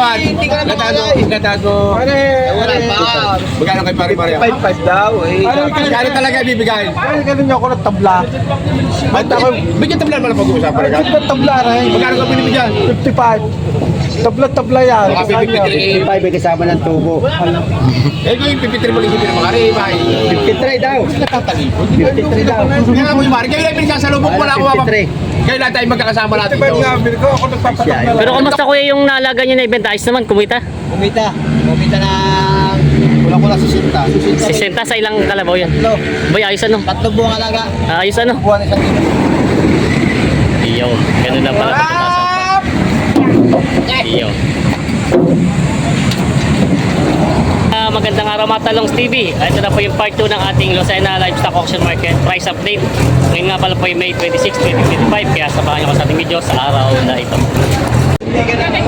Tawad. Gatado. Magkano kay pare-pare? 5-5 daw. Magkano talaga ibibigay? Ay, ganun niyo ako ng tabla. Bigyan tabla pala pag-uusapan agad. Ang tabla rin. Magkano ka binibigyan? 55. Tabla yan. Baka 53. 55 ay kasama ng tubo. Eh, kung yung 53 mo lisipin mo, kari, bye. 53 daw. Natatalipon. 53 daw. Kaya mo yung mari, kayo lang pinagsasalubong mo na ako. 53. Kayo lahat tayo magkakasama natin dito. Ako nagpapatabla. Pero kumusta kuya yung naalaga niyo na event? Ayos naman, kumita? Kumita na kulang-kulang 60. 60 sa ilang kalabaw yan. Boy, ayos ano? Tatlong buwang alaga. Ayos ano? Buwan isang kilo. Iyo, ganun lang pala. Iyo. Magandang araw mga Talongs TV. Ito na po yung part 2 ng ating Lucena Livestock Auction Market Price Update. Ngayon nga pala po yung May 26, 2025. Kaya sabahan nyo ko sa ating video sa araw na ito.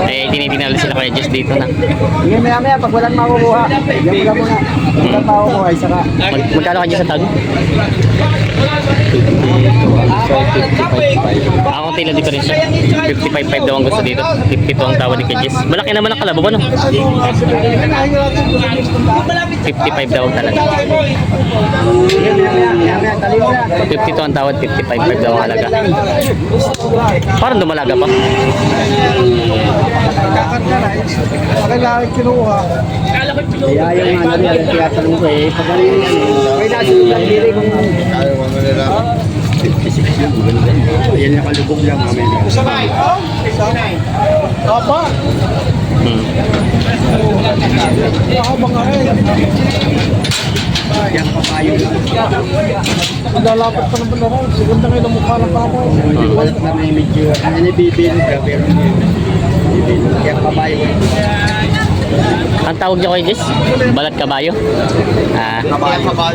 Eh, tinitingnan ulit sila kaya just dito na. Sige, maya-maya, pag walang makukuha, bigyan mo muna. Walang makukuha, isa ka. Magkano ka dyan sa tag? Ako tila di ko rin siya. 55.5 daw ang gusto dito. 52 ang tawad ni Kajis. Malaki naman ang kalabaw, ano? 55 daw talaga. Sige, maya-maya, tali mo na. 52 ang tawad, 55.5 daw ang halaga. Parang dumalaga pa. Kailangan kinuha. Kaya yung ano niya, tiyatanong ko eh, pagaling yan eh. Kaya nasunod ang diri kung... Ayaw mo nila. 56 yun, ayan nakalubog lang kami. Sabay. Apa? Ako mga Yan papayo lang. Lalapat pa ng balaran. Sigunda ngayon ang mukha ng papa. Walat na may medyo, ano na bibilog ka, pero bibilog. Yan papayo. Ang tawag niyo kay Jess? Balat kabayo?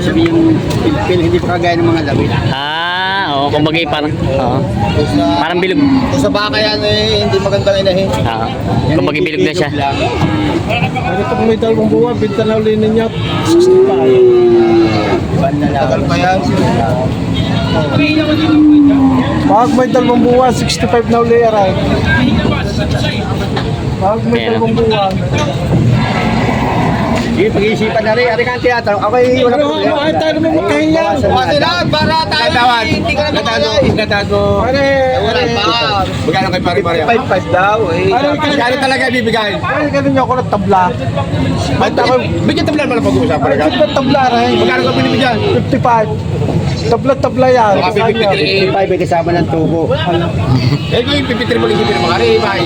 Sabi yung pilpil, hindi pa kagaya ng mga lawit. Oo, kumbaga parang, oo. Parang bilog. Kung sa baka yan eh, hindi magandang inahin. Oo. Kumbaga bilog na siya. Ano ito kung may dalawang buwan, binta na uli ninyo. 65. Tagal pa yan. Pag may dalawang buwan, 65 na uli aray. Pag may Ayan. dalawang buwan. Sige, pag-iisipan na rin. Ari ka ang tiyatanong. Ako ay wala Pero ay tayo naman magkahiya. Kasi lahat, para tayo. Tawad. Gatado. Pare, Magkano kay pare-pare? 5-5 daw. Magkano talaga ibibigay? Ay, ganun niyo ako ng tabla. Bigyan tabla pala pag-uusapan agad. Ang tabla rin. Magkano ka binibigyan? 55. Tabla yan. Baka 53. 55 ay kasama ng tubo. Eh, kung yung 53 mo lisipin mo, kari, bye.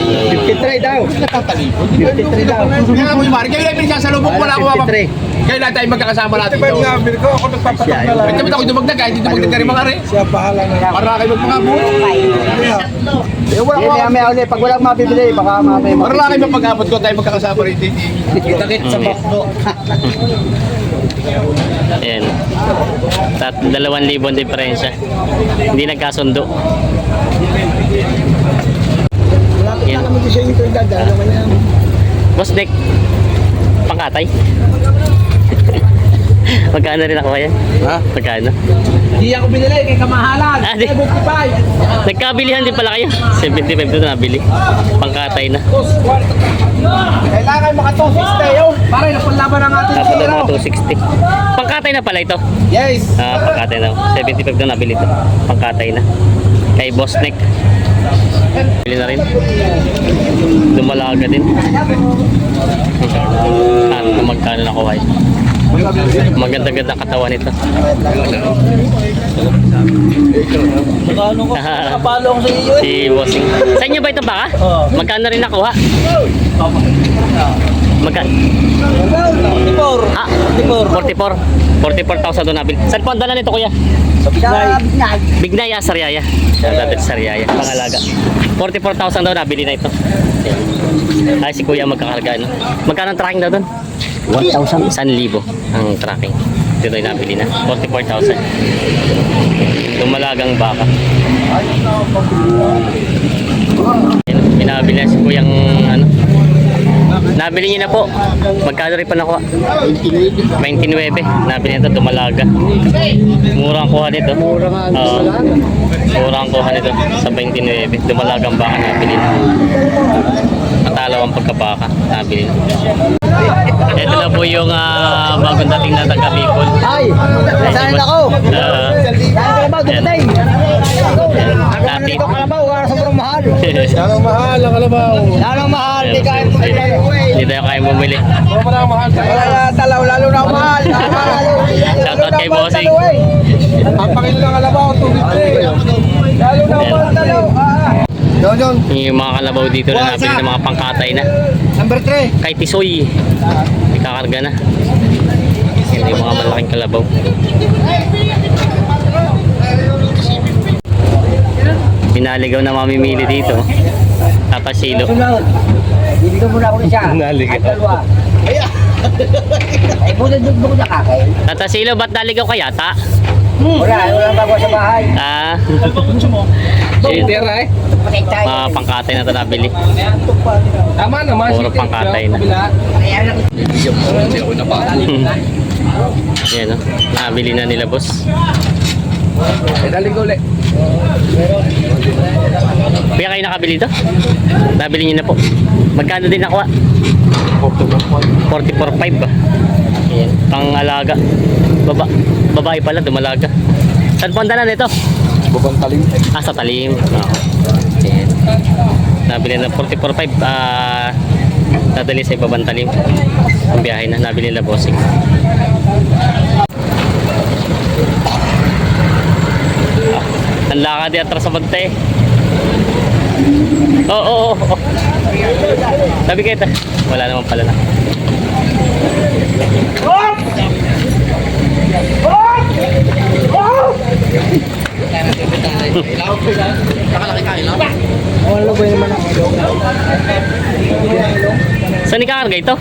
53 daw. Natatalipon. 53 daw. Kaya mo yung mari, kayo lang pinagsasalubong mo na ako. 53. Kayo lahat tayo magkakasama natin dito. Ako nagpapatabla Ito lang. mo ako dumagdag, kahit dito magdag ka rin mga rin. Siya bahala na lang. Para kayo magpangabot. Eh, wala Sige, ko. maya-maya ulit. Pag walang mabibili, baka mamaya Para lang kayo mapag-abot ko, tayo magkakasama rin dito. Kita-kit sa bakdo. Ayan. 2,000 ang diferensya. Hindi nagkasundo. Yan. naman siya yung dadalo kanya. Boss Nick, pangkatay. Magkano rin ako kaya? Ha? Magkano? Hindi ako binili kay kamahalan. Di. Nagkabilihan din pala kayo. 75 doon nabili. Pangkatay na. Kailangan maka 260 yun. Pare, napanlaban ang ating Tapos zero. mga 260. Pangkatay na pala ito. Yes. Pangkatay na. 75 doon nabili ito. Pangkatay na. Kay Boss Nick. Bili na rin. Dumalaga din. Kung magkano nakuha yun. Maganda-ganda katawan nito. Magkano ko? Napalo ko sa iyo. Si Bossing. Sa inyo ba ito baka? Magkano rin nakuha? Magkano? 44. 44. 44,000 doon nabili. Saan po ang dala nito kuya? Sa Bignay. Bignaya, Sariaya. Dati Sariaya, pangalaga. 44,000 daw nabili na ito. Ay, si kuya magkakarga. No? Magkano ang tracking daw doon? 1,000. 1,000 ang tracking. Dito ay nabili na. 44,000. Lumalagang baka. Pinabili na si kuyang ano. Nabili niyo na po. Magkano rin pa nakuha? 29. Nabili na ito, dumalaga. Mura ang kuha nito. Mura nga. Oo. Mura ang kuha nito sa 29. Dumalagang baka nabili na. Matalaw dalawang pagkabaka. Nabili na. Ito na po yung bagong dating na taga Bicol. Ay, saan ako? Saan ka ba? Dutay. Natin. Ito kalabaw, wala sobrang mahal. Lalong mahal ang kalabaw. Lalong mahal, di kaya Hindi tayo kaya bumili. Wala ang mahal. talaw, lalo na mahal. Shoutout kay Bossing. Ang pangil ng kalabaw, 250. Lalo na mahal, talaw. Yon. Yung mga kalabaw dito na nabili ng mga pangkatay na. Number 3. Kay Tisoy. May kakarga na. Yan yung mga malaking kalabaw. Pinaligaw na mamimili dito. Tapasilo. Hindi ko muna ako siya. Naligaw. Ay, dalawa. Ay, buti na kakay. Tatasilo, ba't naligaw ka yata? Walang bago sa bahay. Tira eh. Patay tayo. Mga pangkatay na ito nabili. Tama naman. Puro pangkatay na. Yan o. Nabili na nila, boss. Daling ko ulit. Kaya kayo nakabili ito? Nabili nyo na po. Magkano din nakuha? 44.5 ba? Ayan. Pang-alaga. Babae pala, dumalaga. Saan po ang dala nito? Bubang talim. Sa talim. Ayan. Nabili na 44.5. Nadali sa ibabang talim. Ang biyahe na. Nabili na bossing. Ang lakad yan atras sa bante. Oo. Sabi kayo wala naman pala na. Ano ba naman ako? Saan ikakarga ito?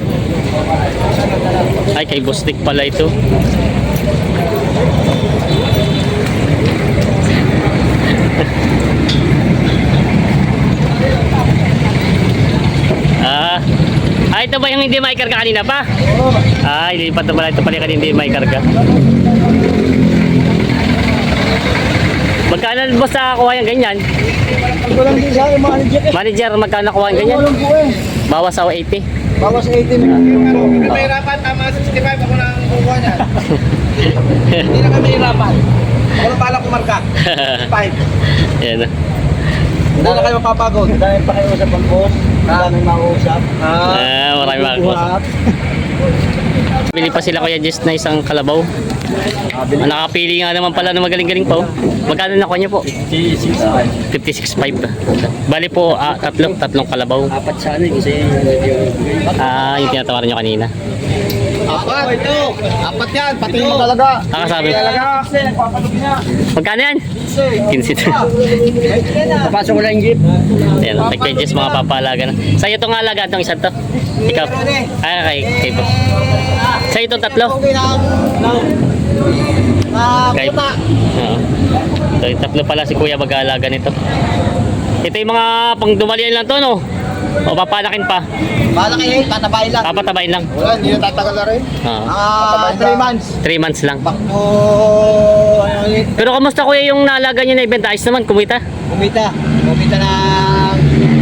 Ay, kay Boss Dick pala ito. Ito ba yung hindi maikarga kanina pa? Hindi pa ito pala yung hindi maikarga. Magkano boss sa kuha yung ganyan? Walang din sa akin, manager. Manager, magkano kuha yung ganyan? Walang po eh. Bawas sa 80. Bawas 80 May hirapan, tama 65 ako nang kukuha niya. Hindi na kami hirapan. Ako lang pala kumarka. 5. Yan na. Hindi na kayo mapapagod. Dahil pa kayo usap ang boss. Dahil makausap. Maraming mga bili pa sila Kuya Jess na isang kalabaw. Nakapili nga naman pala na magaling-galing pa. Magkano na niyo po? 56.5. Bali po tatlong kalabaw. Apat sana kasi Yung tinatawaran nyo kanina. Apat. Apat yan. Pati mo talaga. Sabi. Magkano yan? 15. papasok ko lang yung jeep. Ayan, kay Jess mga papalaga na. Sa'yo itong alaga itong isa to. Ikaw. Kay po. Sa'yo itong tatlo. Kay po. So, yung tatlo pala si Kuya mag-aalaga nito. Ito yung mga pang dumalian lang to, no? O papalakin pa? Malaki, tatabayin lang. Papatabayin lang. Wala, hindi na tatagal na rin. 3 months. 3 months lang. Bakbo, Pero kamusta Kuya yung naalaga niyo na ibenta? Ayos naman, kumita? kumita na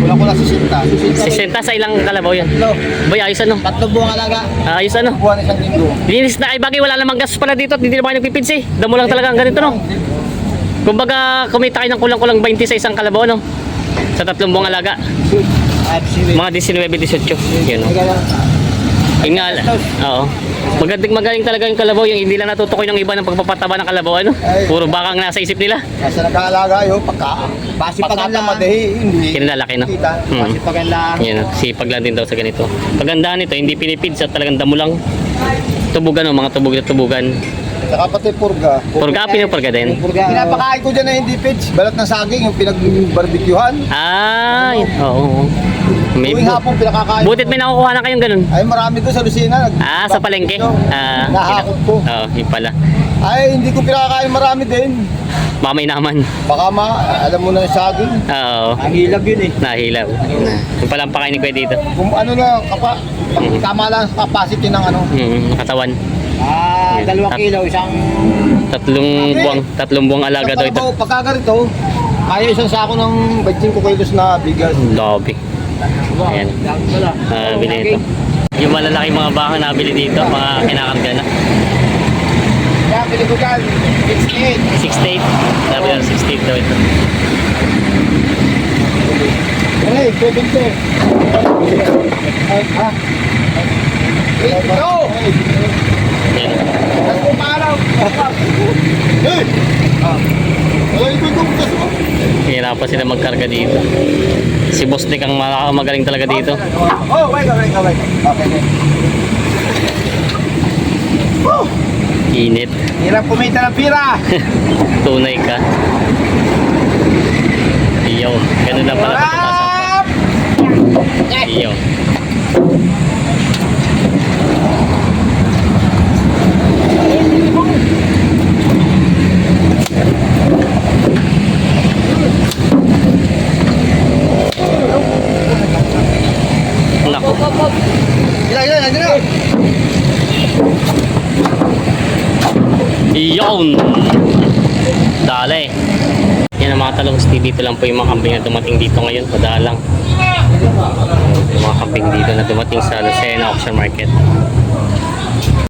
kulang-kulang 60. 60 sa ilang kalabaw yan. Boy, ayos ano? 3 buwang alaga. Ayos ano? Buwan isang linggo. Linis na, ay bagay wala namang gastos pala dito at hindi naman kayo nagpipins eh. Damo lang talaga ang ganito no. Kumbaga kumita kayo ng kulang-kulang 20 sa isang kalabaw no. Sa 3 buwang alaga. Mga 19-18. Yan no. Yun nga, oo. Magaling talaga yung kalabaw, yung hindi lang natutukoy ng iba ng pagpapataba ng kalabaw ano. Puro bakang nasa isip nila. Kasi nag-aalaga yun, pasipagan lang madahi, hindi. Kinilalaki no. Pasipagan lang. Yan, sipag lang din daw sa ganito. Pagandahan nito, hindi pinipid sa talagang damo lang. Tubugan mga tubog na tubugan. Saka pati purga. Purga, pinupurga din. Pinapakain ko dyan na hindi pitch. Balat ng saging, yung pinag-barbecuehan. Oo. May Tuwing hapon pinakakain. butit may nakukuha na kayong ganun. Ay, marami ko sa Lucena. Sa palengke. Nahakot ko. Oo, yun pala. Ay, hindi ko pinakakain marami din. Mamay naman. Baka alam mo na yung saging. Oo. Ang hilab yun eh. Nahilaw. Yung pala ang pakain ni Kuya dito. Kung ano na, tama lang sa capacity ng ano. Katawan. 2 kilo, isang... Tatlong buwang alaga daw ito. Pagka ganito, kaya isang sako ng 25 kilos na bigas. Labi. Ayan. Bili ito. Yung malalaki mga baka nabili dito, mga kinakarga na. Kaya bili ko dyan, 68. 68. Sabi na 68 daw ito. Hey, 70. Ito! Ayan. Tapos kung paalaw. Hey! Wala ito itong kaso. Hihirapan sila magkarga dito. Si Boss Nick ang magaling talaga dito. Oh, wait. Okay. Init. Hirap kumita ng pira. Tunay ka. Iyo. Ganun lang pala pagpapasok. Iyo. Naku. Yan. Iyon! Dali. Yan ang mga talong TV. Dito lang po yung mga kambing na dumating dito ngayon. Padalang. Yung mga kambing dito na dumating sa Lucena Auction Market.